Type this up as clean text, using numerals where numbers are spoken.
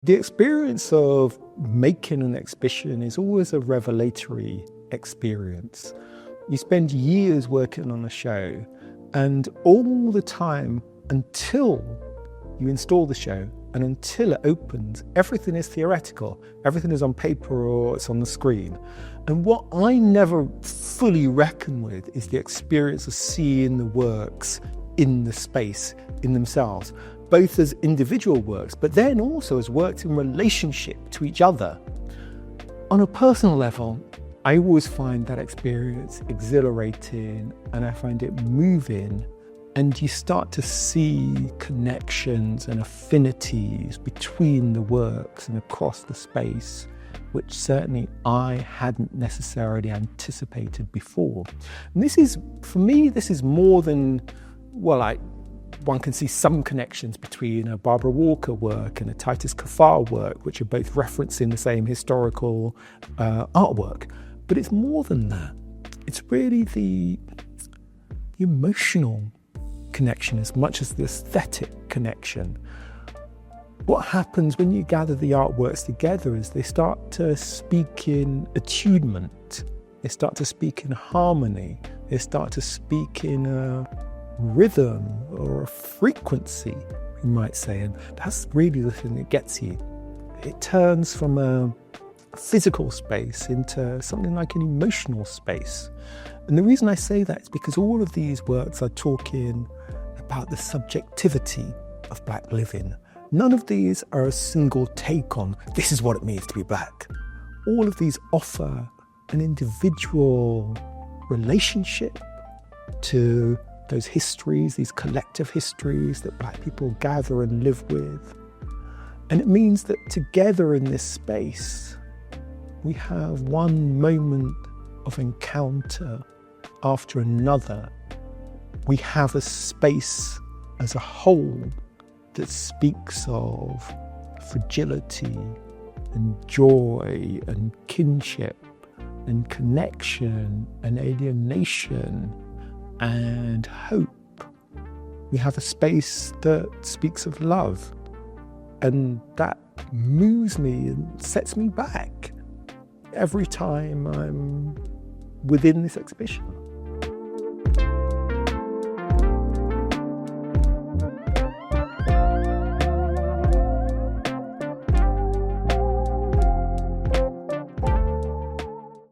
The experience of making an exhibition is always a revelatory experience. You spend years working on a show, and all the time until you install the show and until it opens, everything is theoretical. Everything is on paper or it's on the screen. And what I never fully reckon with is the experience of seeing the works in the space, in themselves, both as individual works, but then also as works in relationship to each other. On a personal level, I always find that experience exhilarating and I find it moving, and you start to see connections and affinities between the works and across the space, which certainly I hadn't necessarily anticipated before. And this is, for me, this is more than, one can see some connections between a Barbara Walker work and a Titus Kaphar work, which are both referencing the same historical artwork. But it's more than that. It's really the emotional connection as much as the aesthetic connection. What happens when you gather the artworks together is they start to speak in attunement. They start to speak in harmony. They start to speak in a rhythm or a frequency, you might say, and that's really the thing that gets you. It turns from a physical space into something like an emotional space. And the reason I say that is because all of these works are talking about the subjectivity of Black living. None of these are a single take on this is what it means to be Black. All of these offer an individual relationship to those histories, these collective histories that Black people gather and live with. And it means that together in this space, we have one moment of encounter after another. We have a space as a whole that speaks of fragility and joy and kinship and connection and alienation and hope. We have a space that speaks of love, and that moves me and sets me back every time I'm within this exhibition.